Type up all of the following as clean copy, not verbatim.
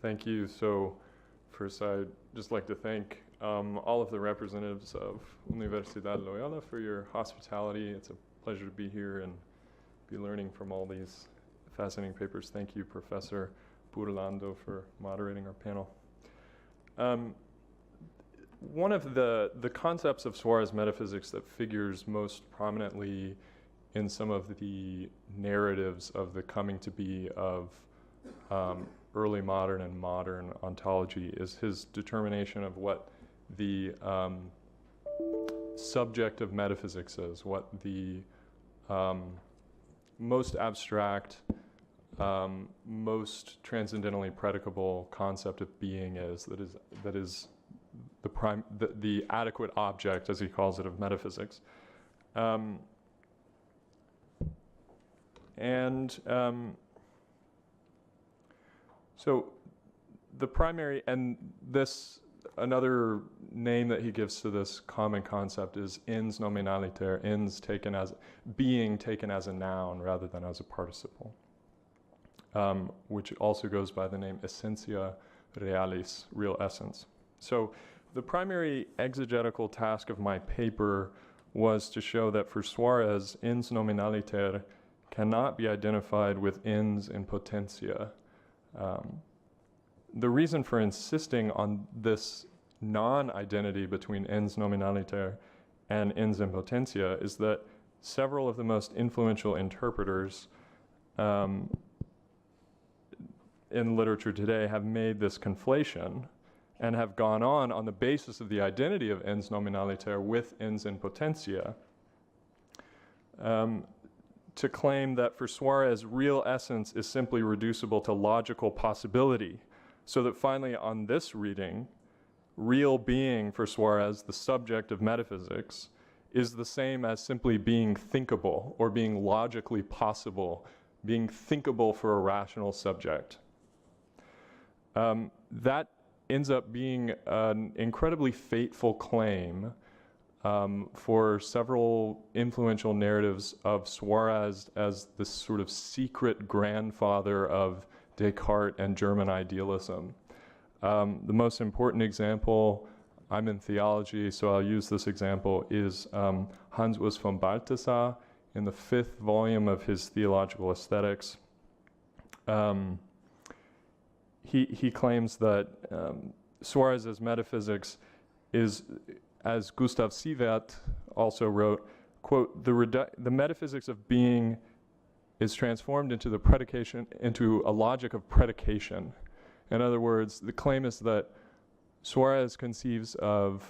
Thank you. So first, I'd just like to thank all of the representatives of Universidad Loyola for your hospitality. It's a pleasure to be here and be learning from all these fascinating papers. Thank you, Professor Burlando, for moderating our panel. One of the concepts of Suárez metaphysics that figures most prominently in some of the narratives of the coming to be of early modern and modern ontology is his determination of what the subject of metaphysics is, what the most abstract, most transcendentally predicable concept of being is, that is the adequate object, as he calls it, of metaphysics. So the primary, and this, another name that he gives to this common concept is ens nominaliter, ens taken as, being taken as a noun rather than as a participle, which also goes by the name essentia realis, real essence. So the primary exegetical task of my paper was to show that for Suárez, ens nominaliter cannot be identified with ens in potentia. The reason for insisting on this non-identity between ens nominaliter and ens in potentia is that several of the most influential interpreters in literature today have made this conflation and have gone on the basis of the identity of ens nominaliter with ens in potentia to claim that for Suárez, real essence is simply reducible to logical possibility, so that finally on this reading, real being for Suárez, the subject of metaphysics, is the same as simply being thinkable or being logically possible, being thinkable for a rational subject. That ends up being an incredibly fateful claim for several influential narratives of Suárez as this sort of secret grandfather of Descartes and German idealism. The most important example, I'm in theology, so I'll use this example, is Hans Urs von Balthasar in the 5th volume of his Theological Aesthetics. He claims that Suárez's metaphysics is, as Gustav Sievert also wrote, quote, the metaphysics of being is transformed into the predication, into a logic of predication. In other words, the claim is that Suárez conceives of,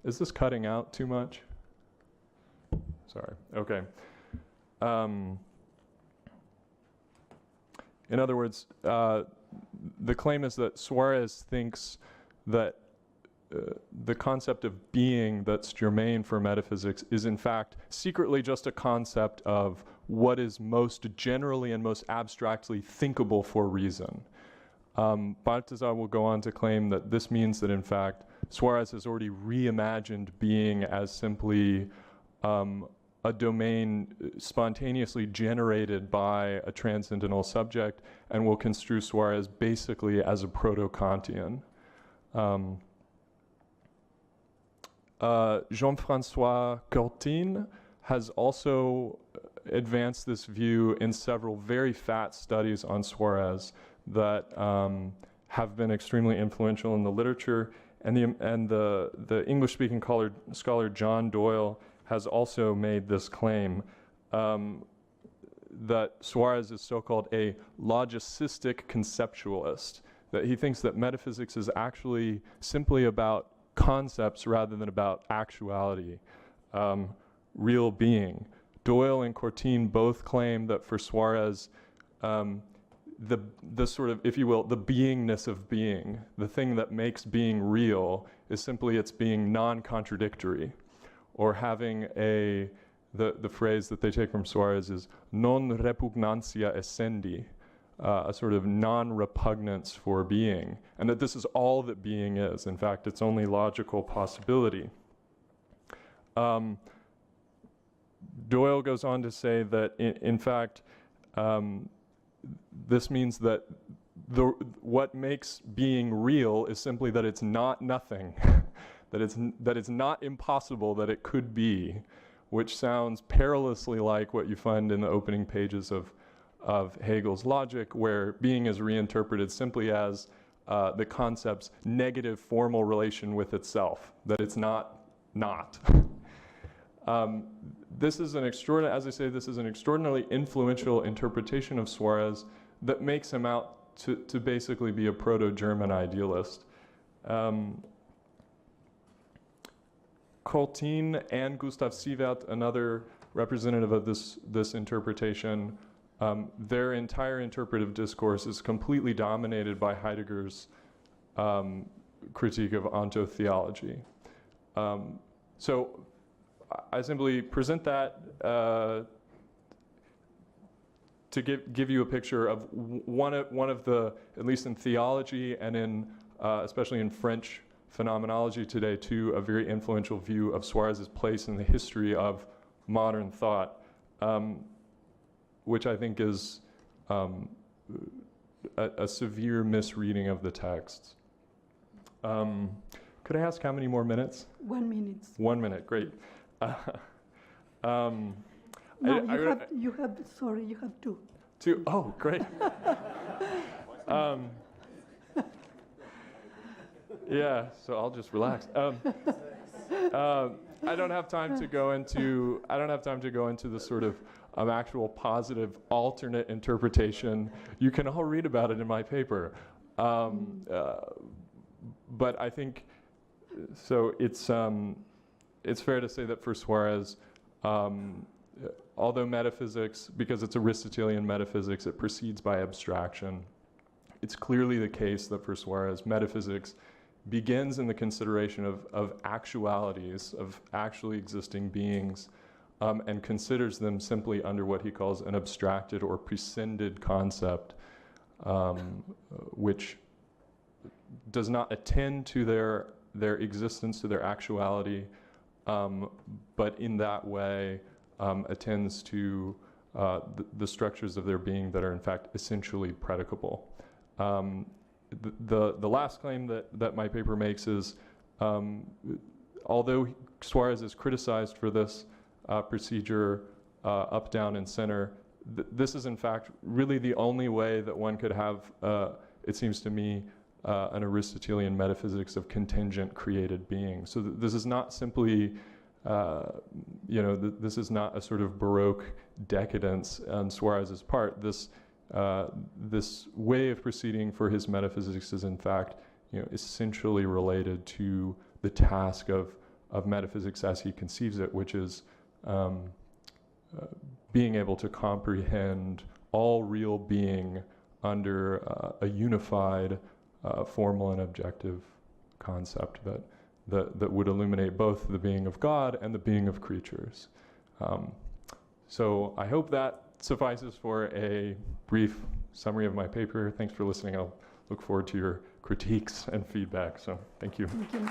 is this cutting out too much? Sorry, okay. In other words, the claim is that Suárez thinks that the concept of being that's germane for metaphysics is in fact secretly just a concept of what is most generally and most abstractly thinkable for reason. Balthasar will go on to claim that this means that in fact Suárez has already reimagined being as simply a domain spontaneously generated by a transcendental subject, and will construe Suárez basically as a proto-Kantian. Jean-François Courtine has also advanced this view in several very fat studies on Suárez that have been extremely influential in the literature, and the English-speaking scholar John Doyle has also made this claim that Suárez is so-called a logicistic conceptualist, that he thinks that metaphysics is actually simply about concepts rather than about actuality, real being. Doyle and Courtine both claim that for Suárez, the sort of, if you will, the beingness of being, the thing that makes being real, is simply its being non-contradictory, or having the phrase that they take from Suárez is non repugnantia essendi, a sort of non-repugnance for being, and that this is all that being is. In fact, it's only logical possibility. Doyle goes on to say that in fact, this means that what makes being real is simply that it's not nothing, that it's not impossible that it could be, which sounds perilously like what you find in the opening pages of Hegel's logic, where being is reinterpreted simply as the concept's negative formal relation with itself, that it's not. This is as I say, this is an extraordinarily influential interpretation of Suárez that makes him out to basically be a proto-German idealist. Coltin and Gustav Sievert, another representative of this interpretation, their entire interpretive discourse is completely dominated by Heidegger's critique of ontotheology. So I simply present that to give you a picture of one of the, at least in theology and in especially in French phenomenology today, too, a very influential view of Suárez's place in the history of modern thought, which I think is a severe misreading of the texts. Could I ask how many more minutes? 1 minute. 1 minute, great. You have 2. 2, oh, great. Yeah, so I'll just relax. I don't have time to go into the sort of actual positive alternate interpretation. You can all read about it in my paper. But I think so. It's fair to say that for Suárez, although metaphysics, because it's Aristotelian metaphysics, it proceeds by abstraction. It's clearly the case that for Suárez, metaphysics begins in the consideration of actualities, of actually existing beings, and considers them simply under what he calls an abstracted or prescinded concept, which does not attend to their existence, to their actuality, but in that way attends to the structures of their being that are in fact essentially predicable. The last claim that my paper makes is, although Suárez is criticized for this procedure up, down, and center, this is in fact really the only way that one could have, it seems to me, an Aristotelian metaphysics of contingent created being. So this is not simply, this is not a sort of Baroque decadence on Suárez's part. This way of proceeding for his metaphysics is in fact, essentially related to the task of metaphysics as he conceives it, which is being able to comprehend all real being under a unified, formal and objective concept that would illuminate both the being of God and the being of creatures. So I hope that suffices for a brief summary of my paper. Thanks for listening. I'll look forward to your critiques and feedback. So thank you. Thank you.